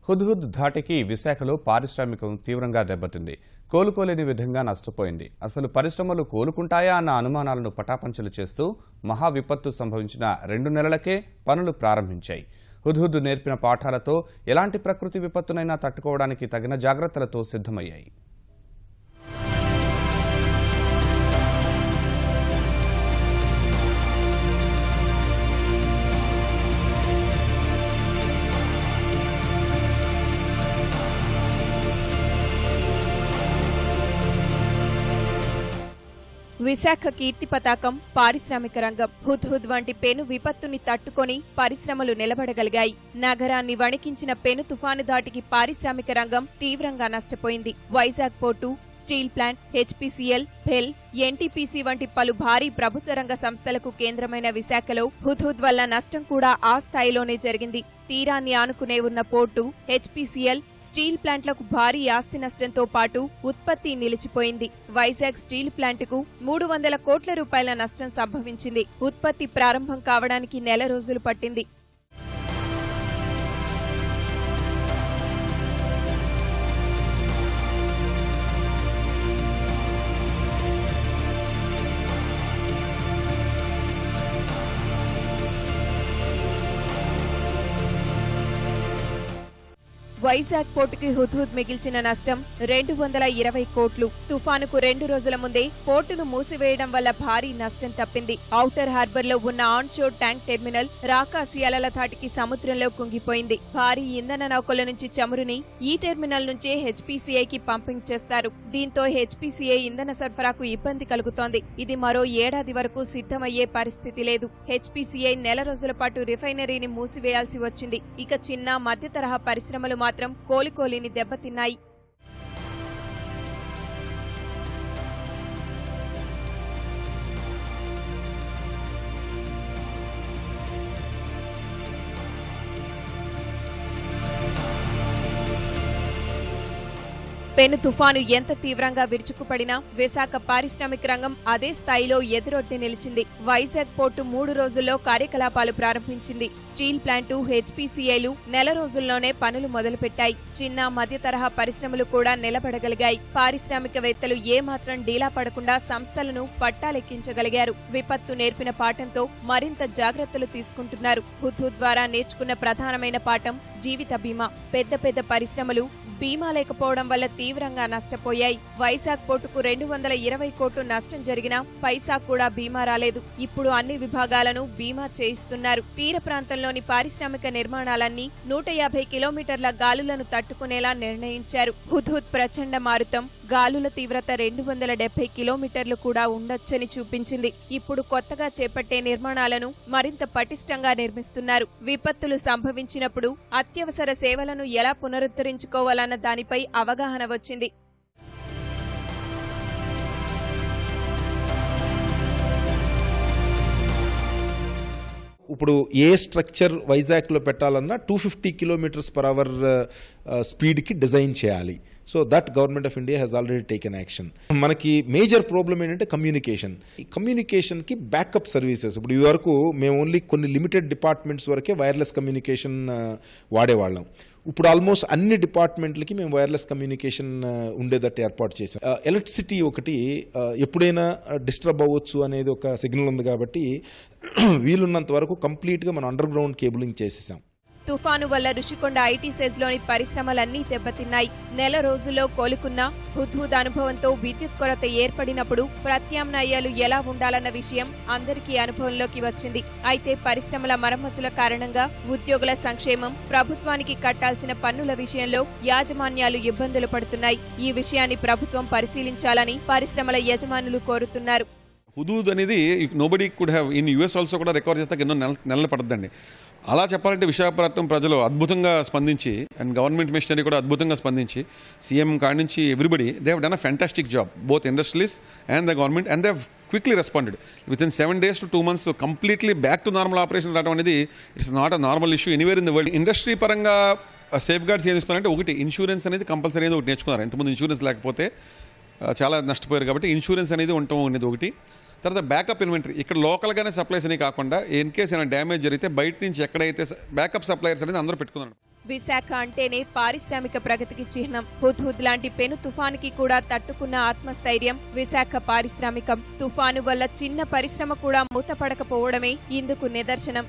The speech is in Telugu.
హుద్హుద్ ధాటికి విశాఖలో పారిశ్రామికం తీవ్రంగా దెబ్బతింది. కోలుకోలేని విధంగా నష్టపోయింది. అసలు పరిశ్రమలు కోలుకుంటాయా అన్న అనుమానాలను పటాపంచలు చేస్తూ మహా విపత్తు సంభవించిన 2 నెలలకే పనులు ప్రారంభించాయి. హుద్హుద్ నేర్పిన పాఠాలతో ఎలాంటి ప్రకృతి విపత్తునైనా తట్టుకోవడానికి తగిన జాగ్రత్తలతో సిద్ధమయ్యాయి. విశాఖ కీర్తి పతాకం పారిశ్రామిక రంగం. హుద్హుద్ వంటి పెను విపత్తుని తట్టుకొని పరిశ్రమలు నిలబడగలిగాయి. నగరాన్ని వణికించిన పెను తుఫాను ధాటికి పారిశ్రామిక రంగం తీవ్రంగా నష్టపోయింది. Vizag port, steel plant, HPCL, భెల్, ఎన్టీపీసీ వంటి పలు భారీ ప్రభుత్వ రంగ సంస్థలకు కేంద్రమైన విశాఖలో హుద్హుద్ వల్ల నష్టం కూడా ఆ స్థాయిలోనే జరిగింది. తీరాన్ని ఆనుకునే ఉన్న పోర్టు, హెచ్పీసీఎల్, స్టీల్ ప్లాంట్లకు భారీ ఆస్తి నష్టంతో పాటు ఉత్పత్తి నిలిచిపోయింది. వైజాగ్ స్టీల్ ప్లాంటుకు 300 కోట్ల రూపాయల నష్టం సంభవించింది. ఉత్పత్తి ప్రారంభం కావడానికి నెల రోజులు పట్టింది. వైజాగ్ పోర్టుకి హుద్హుద్ మిగిల్చిన నష్టం 220 కోట్లు. తుఫానుకు 2 రోజుల ముందే పోర్టును మూసివేయడం వల్ల భారీ నష్టం తప్పింది. ఔటర్ హార్బర్ లో ఉన్న ఆన్ షోర్ ట్యాంక్ టెర్మినల్ రాకాసి అలల ధాటికి సముద్రంలో కుంగిపోయింది. భారీ ఇంధన నౌకల నుంచి చమురుని ఈ టెర్మినల్ నుంచే హెచ్పీసీఐకి పంపింగ్ చేస్తారు. దీంతో హెచ్పీసీఐ ఇంధన సరఫరాకు ఇబ్బంది కలుగుతోంది. ఇది మరో ఏడాది వరకు సిద్ధమయ్యే పరిస్థితి లేదు. హెచ్పీసీఐ నెల రోజుల పాటు రిఫైనరీని మూసివేయాల్సి వచ్చింది. ఇక చిన్న మధ్య తరహా పరిశ్రమలు మాత్రం కోలుకోలేని దెబ్బతిన్నాయి. పెను తుఫాను ఎంత తీవ్రంగా విరుచుకుపడినా విశాఖ పారిశ్రామిక రంగం అదే స్థాయిలో ఎదురొడ్డి నిలిచింది. వైజాగ్ పోర్టు 3 రోజుల్లో కార్యకలాపాలు ప్రారంభించింది. స్టీల్ ప్లాంటు, హెచ్పీసీఐలు నెల రోజుల్లోనే పనులు మొదలుపెట్టాయి. చిన్న మధ్య తరహా పరిశ్రమలు కూడా నిలబడగలిగాయి. పారిశ్రామికవేత్తలు ఏమాత్రం డీలా పడకుండా సంస్థలను పట్టాలెక్కించగలిగారు. విపత్తు నేర్పిన పాఠంతో మరింత జాగ్రత్తలు తీసుకుంటున్నారు. హుద్హుద్ ద్వారా నేర్చుకున్న ప్రధానమైన పాఠం జీవిత బీమా. పెద్ద పెద్ద పరిశ్రమలు బీమా లేకపోవడం వల్ల తీవ్రంగా నష్టపోయాయి. వైజాగ్ పోర్టుకు 220 కోట్లు నష్టం జరిగినా పైసా కూడా బీమా రాలేదు. ఇప్పుడు అన్ని విభాగాలను బీమా చేయిస్తున్నారు. తీర ప్రాంతంలోని పారిశ్రామిక నిర్మాణాలన్నీ 150 కిలోమీటర్ల గాలులను తట్టుకునేలా నిర్ణయించారు. హుద్హుద్ ప్రచండ మారుతం గాలుల తీవ్రత 270 కిలోమీటర్లు కూడా ఉండొచ్చని చూపించింది. ఇప్పుడు కొత్తగా చేపట్టే నిర్మాణాలను మరింత పటిష్టంగా నిర్మిస్తున్నారు. విపత్తులు సంభవించినప్పుడు అత్యవసర సేవలను ఎలా పునరుద్ధరించుకోవాలన్న దానిపై అవగాహన వచ్చింది. ఇప్పుడు ఏ స్ట్రక్చర్ వైజాగ్లో పెట్టాలన్నా 250 కిలోమీటర్స్ పర్ అవర్ స్పీడ్కి డిజైన్ చేయాలి. So that government of India has already taken action. మనకి మేజర్ ప్రాబ్లం ఏంటంటే కమ్యూనికేషన్కి బ్యాకప్ సర్వీసెస్. ఇప్పుడు ఇది వరకు మేము ఓన్లీ కొన్ని లిమిటెడ్ డిపార్ట్మెంట్స్ వరకే వైర్లెస్ కమ్యూనికేషన్ వాడేవాళ్ళం. ఇప్పుడు ఆల్మోస్ట్ అన్ని డిపార్ట్మెంట్లకి మేము వైర్లెస్ కమ్యూనికేషన్ ఉండేటట్టు ఏర్పాటు చేసాం. ఎలక్ట్రిసిటీ ఒకటి ఎప్పుడైనా డిస్టర్బ్ అవ్వచ్చు అనేది ఒక సిగ్నల్ ఉంది కాబట్టి వీలున్నంత వరకు కంప్లీట్గా మనం అండర్ గ్రౌండ్ కేబులింగ్ చేసేసాం. తుఫాను వల్ల రుషికొండ ఐటీ సెజ్లోని పరిశ్రమలన్నీ దెబ్బతిన్నాయి. నెల రోజుల్లో కోలుకున్న హుద్హుద్ అనుభవంతో విద్యుత్ కొరత ఏర్పడినప్పుడు ప్రత్యామ్నాయాలు ఎలా ఉండాలన్న విషయం అందరికీ అనుభవంలోకి వచ్చింది. అయితే పరిశ్రమల మరమ్మతుల కారణంగా ఉద్యోగుల సంక్షేమం, ప్రభుత్వానికి కట్టాల్సిన పన్నుల విషయంలో యాజమాన్యాలు ఇబ్బందులు పడుతున్నాయి. ఈ విషయాన్ని ప్రభుత్వం పరిశీలించాలని పరిశ్రమల యజమానులు కోరుతున్నారు. హుదూద్ అనేది nobody could have in US also కూడా రికవర్ చేస్తే ఎన్నో నెలలు పడుతుందండి. అలా చెప్పాలంటే విశాఖపట్నం ప్రజలు అద్భుతంగా స్పందించి అండ్ గవర్నమెంట్ మిషనరీ కూడా అద్భుతంగా స్పందించి సీఎం కాడి నుంచి everybody they have done a fantastic job both industries and the government and they have quickly responded with in 7 days to 2 months completely back to normal operation రావడం అనేది it's not a normal issue anywhere in the world. Industry పరంగా సేఫ్ గార్డ్స్ ఏం ఇస్తున్నారంటే ఒకటి ఇన్సూరెన్స్ అనేది కంపల్సరీ అనేది ఒకటి నేర్చుకున్నారు. ఇంతకుముందు ఇన్సూరెన్స్ లేకపోతే చాలా నష్టపోయారు కాబట్టి ఇన్సూరెన్స్ అనేది ఉండటం అనేది ఒకటి. తర్వాత బ్యాకప్ ఇన్వెంటరీ ఇక్కడ లోకల్గానే సప్లైస్ అని కాకుండా ఇన్ కేస్ ఏమైనా డ్యామేజ్ జరిగితే బయట నుంచి ఎక్కడైతే బ్యాకప్ సప్లైయర్స్ అనేది అందరూ పెట్టుకున్నారు. విశాఖ అంటేనే పారిశ్రామిక ప్రగతికి చిహ్నం. హుద్హుద్ లాంటి పెను తుఫానుకి కూడా తట్టుకున్న ఆత్మస్థైర్యం విశాఖ పారిశ్రామికం. తుఫాను వల్ల చిన్న పరిశ్రమ కూడా మూతపడకపోవడమే ఇందుకు నిదర్శనం.